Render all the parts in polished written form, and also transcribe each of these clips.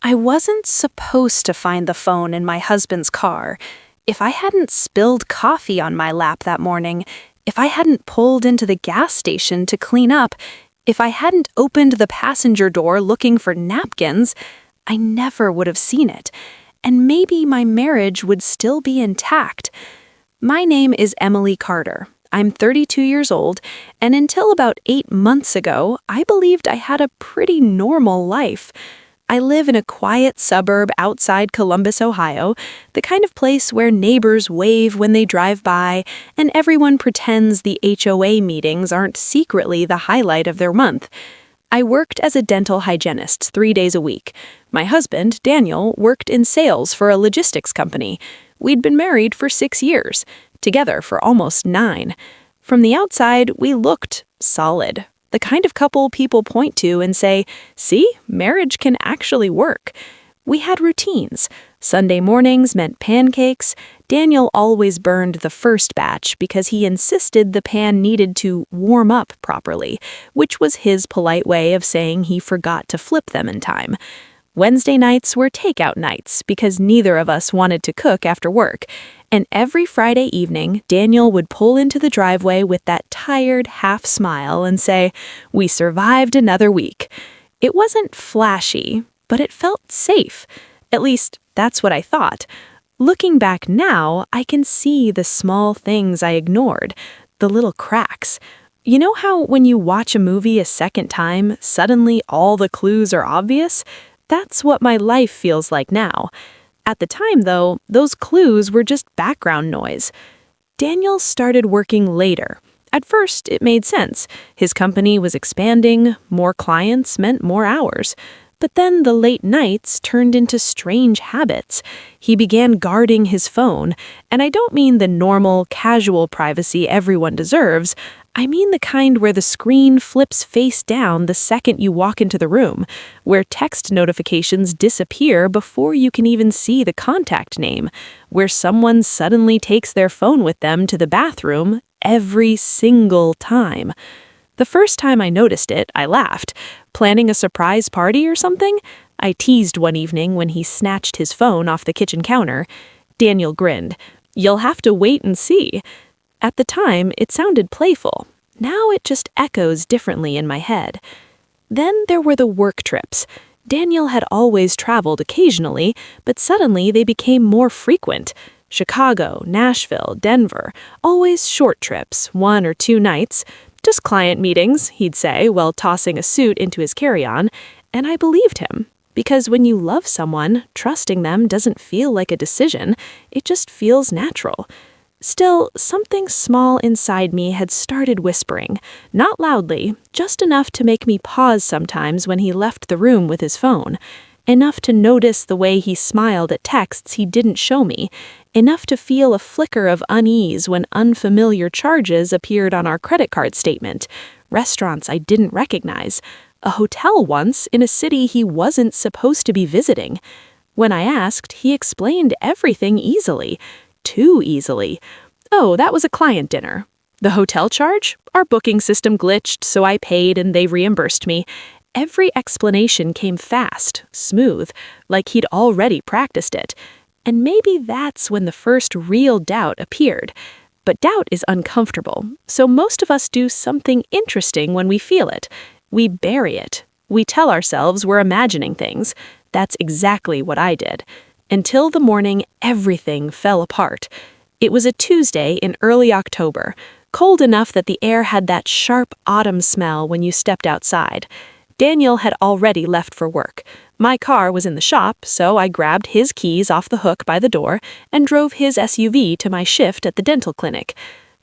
I wasn't supposed to find the phone in my husband's car. If I hadn't spilled coffee on my lap that morning, if I hadn't pulled into the gas station to clean up, if I hadn't opened the passenger door looking for napkins, I never would have seen it. And maybe my marriage would still be intact. My name is Emily Carter. I'm 32 years old, and until about 8 months ago, I believed I had a pretty normal life. I live in a quiet suburb outside Columbus, Ohio, the kind of place where neighbors wave when they drive by, and everyone pretends the HOA meetings aren't secretly the highlight of their month. I worked as a dental hygienist 3 days a week. My husband, Daniel, worked in sales for a logistics company. We'd been married for 6 years, together for almost 9. From the outside, we looked solid. The kind of couple people point to and say, see, marriage can actually work. We had routines. Sunday mornings meant pancakes. Daniel always burned the first batch because he insisted the pan needed to warm up properly, which was his polite way of saying he forgot to flip them in time. Wednesday nights were takeout nights because neither of us wanted to cook after work. And every Friday evening, Daniel would pull into the driveway with that tired half smile and say, "We survived another week." It wasn't flashy, but it felt safe. At least, that's what I thought. Looking back now, I can see the small things I ignored, the little cracks. You know how when you watch a movie a second time, suddenly all the clues are obvious? That's what my life feels like now. At the time, though, those clues were just background noise. Daniel started working later. At first, it made sense. His company was expanding, more clients meant more hours. But then the late nights turned into strange habits. He began guarding his phone, and I don't mean the normal, casual privacy everyone deserves. I mean the kind where the screen flips face down the second you walk into the room, where text notifications disappear before you can even see the contact name, where someone suddenly takes their phone with them to the bathroom every single time. The first time I noticed it, I laughed. Planning a surprise party or something? I teased one evening when he snatched his phone off the kitchen counter. Daniel grinned. "You'll have to wait and see." At the time, it sounded playful. Now it just echoes differently in my head. Then there were the work trips. Daniel had always traveled occasionally, but suddenly they became more frequent. Chicago, Nashville, Denver, always short trips, 1 or 2 nights. Just client meetings, he'd say, while tossing a suit into his carry-on, and I believed him. Because when you love someone, trusting them doesn't feel like a decision, it just feels natural. Still, something small inside me had started whispering, not loudly, just enough to make me pause sometimes when he left the room with his phone, enough to notice the way he smiled at texts he didn't show me, enough to feel a flicker of unease when unfamiliar charges appeared on our credit card statement, restaurants I didn't recognize, a hotel once in a city he wasn't supposed to be visiting. When I asked, he explained everything easily. Too easily. "Oh, that was a client dinner." "The hotel charge? Our booking system glitched, so I paid and they reimbursed me." Every explanation came fast, smooth, like he'd already practiced it. And maybe that's when the first real doubt appeared. But doubt is uncomfortable, so most of us do something interesting when we feel it. We bury it. We tell ourselves we're imagining things. That's exactly what I did. Until the morning, everything fell apart. It was a Tuesday in early October, cold enough that the air had that sharp autumn smell when you stepped outside. Daniel had already left for work. My car was in the shop, so I grabbed his keys off the hook by the door and drove his SUV to my shift at the dental clinic.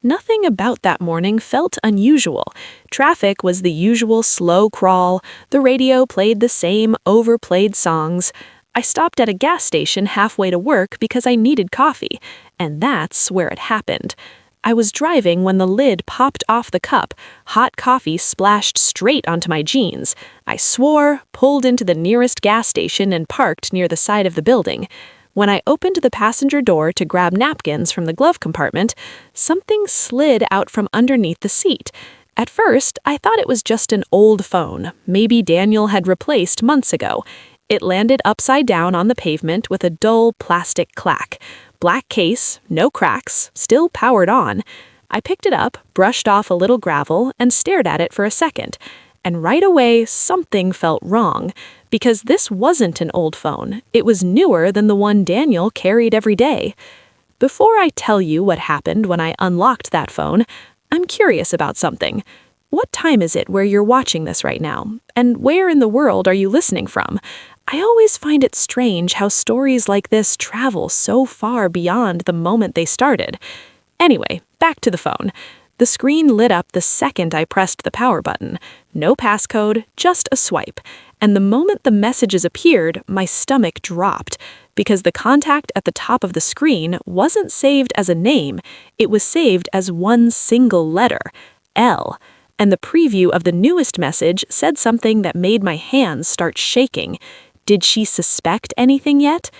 Nothing about that morning felt unusual. Traffic was the usual slow crawl. The radio played the same overplayed songs. I stopped at a gas station halfway to work because I needed coffee, and that's where it happened. I was driving when the lid popped off the cup. Hot coffee splashed straight onto my jeans. I swore, pulled into the nearest gas station, and parked near the side of the building. When I opened the passenger door to grab napkins from the glove compartment, something slid out from underneath the seat. At first, I thought it was just an old phone, maybe Daniel had replaced months ago. It landed upside down on the pavement with a dull plastic clack. Black case, no cracks, still powered on. I picked it up, brushed off a little gravel, and stared at it for a second. And right away, something felt wrong. Because this wasn't an old phone. It was newer than the one Daniel carried every day. Before I tell you what happened when I unlocked that phone, I'm curious about something. What time is it where you're watching this right now? And where in the world are you listening from? I always find it strange how stories like this travel so far beyond the moment they started. Anyway, back to the phone. The screen lit up the second I pressed the power button. No passcode, just a swipe. And the moment the messages appeared, my stomach dropped. Because the contact at the top of the screen wasn't saved as a name, it was saved as one single letter, L. And the preview of the newest message said something that made my hands start shaking. Did she suspect anything yet?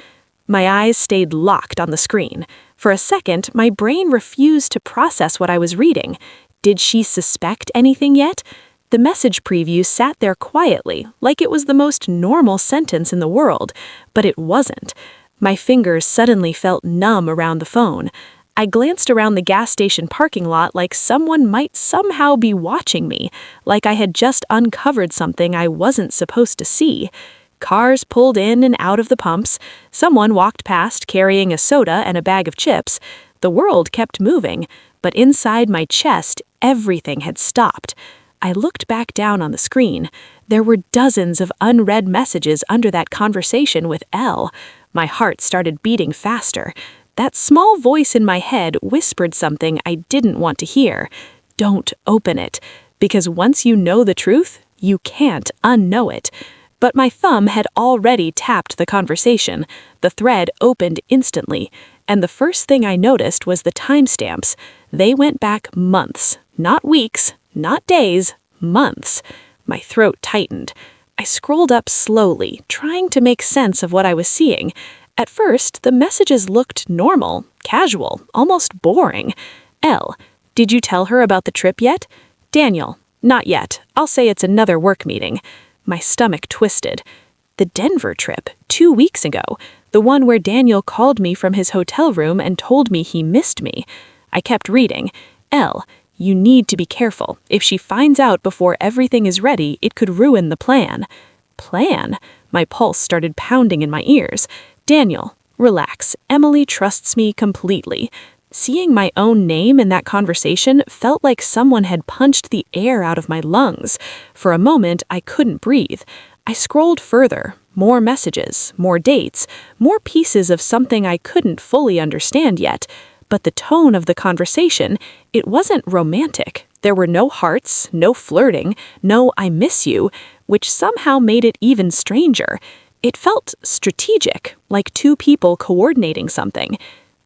My eyes stayed locked on the screen. For a second, my brain refused to process what I was reading. Did she suspect anything yet? The message preview sat there quietly, like it was the most normal sentence in the world, but it wasn't. My fingers suddenly felt numb around the phone. I glanced around the gas station parking lot like someone might somehow be watching me, like I had just uncovered something I wasn't supposed to see. Cars pulled in and out of the pumps. Someone walked past carrying a soda and a bag of chips. The world kept moving, but inside my chest, everything had stopped. I looked back down on the screen. There were dozens of unread messages under that conversation with Elle. My heart started beating faster. That small voice in my head whispered something I didn't want to hear. Don't open it, because once you know the truth, you can't unknow it. But my thumb had already tapped the conversation. The thread opened instantly, and the first thing I noticed was the timestamps. They went back months, not weeks, not days, months. My throat tightened. I scrolled up slowly, trying to make sense of what I was seeing. At first, the messages looked normal, casual, almost boring. L, did you tell her about the trip yet? Daniel, not yet. I'll say it's another work meeting. My stomach twisted. The Denver trip, 2 weeks ago. The one where Daniel called me from his hotel room and told me he missed me. I kept reading. L, you need to be careful. If she finds out before everything is ready, it could ruin the plan. Plan? My pulse started pounding in my ears. Daniel, relax. Emily trusts me completely. Seeing my own name in that conversation felt like someone had punched the air out of my lungs. For a moment, I couldn't breathe. I scrolled further. More messages, more dates, more pieces of something I couldn't fully understand yet. But the tone of the conversation, it wasn't romantic. There were no hearts, no flirting, no I miss you, which somehow made it even stranger. It felt strategic, like two people coordinating something.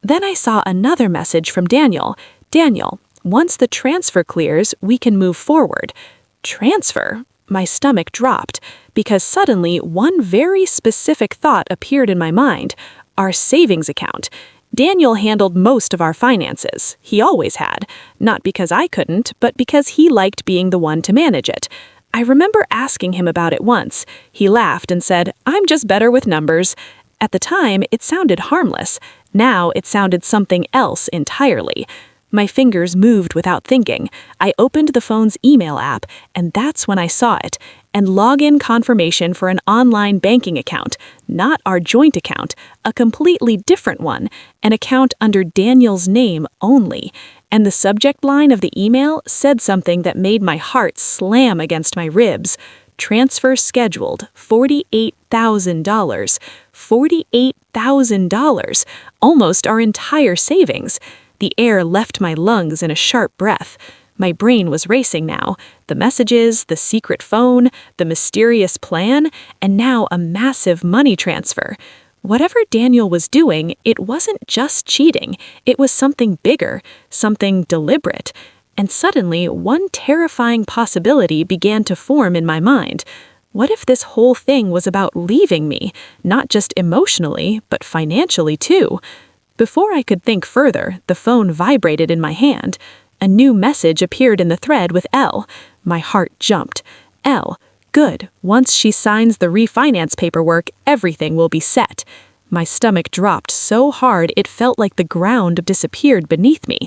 Then I saw another message from Daniel. Daniel, once the transfer clears, we can move forward. Transfer? My stomach dropped, because suddenly one very specific thought appeared in my mind. Our savings account. Daniel handled most of our finances. He always had. Not because I couldn't, but because he liked being the one to manage it. I remember asking him about it once. He laughed and said, I'm just better with numbers. At the time, it sounded harmless. Now it sounded something else entirely. My fingers moved without thinking. I opened the phone's email app, and that's when I saw it. And login confirmation for an online banking account, not our joint account, a completely different one, an account under Daniel's name only. And the subject line of the email said something that made my heart slam against my ribs. Transfer scheduled, $48,000. $48,000, almost our entire savings. The air left my lungs in a sharp breath. My brain was racing now. The messages, the secret phone, the mysterious plan, and now a massive money transfer. Whatever Daniel was doing, it wasn't just cheating. It was something bigger, something deliberate. And suddenly, one terrifying possibility began to form in my mind. What if this whole thing was about leaving me, not just emotionally, but financially too? Before I could think further, the phone vibrated in my hand. A new message appeared in the thread with L. My heart jumped. L, Good, once she signs the refinance paperwork, everything will be set. My stomach dropped so hard it felt like the ground disappeared beneath me.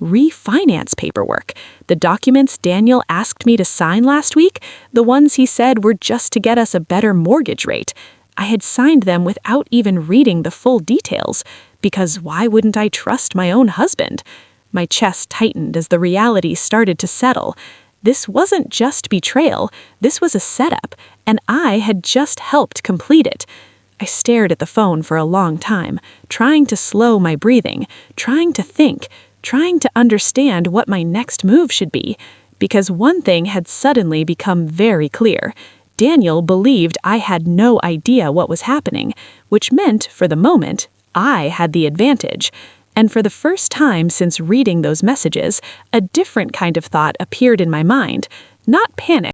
Refinance paperwork. The documents Daniel asked me to sign last week, the ones he said were just to get us a better mortgage rate. I had signed them without even reading the full details, because why wouldn't I trust my own husband? My chest tightened as the reality started to settle. This wasn't just betrayal, this was a setup, and I had just helped complete it. I stared at the phone for a long time, trying to slow my breathing, trying to think, trying to understand what my next move should be, because one thing had suddenly become very clear. Daniel believed I had no idea what was happening, which meant, for the moment, I had the advantage. And for the first time since reading those messages, a different kind of thought appeared in my mind, not panic.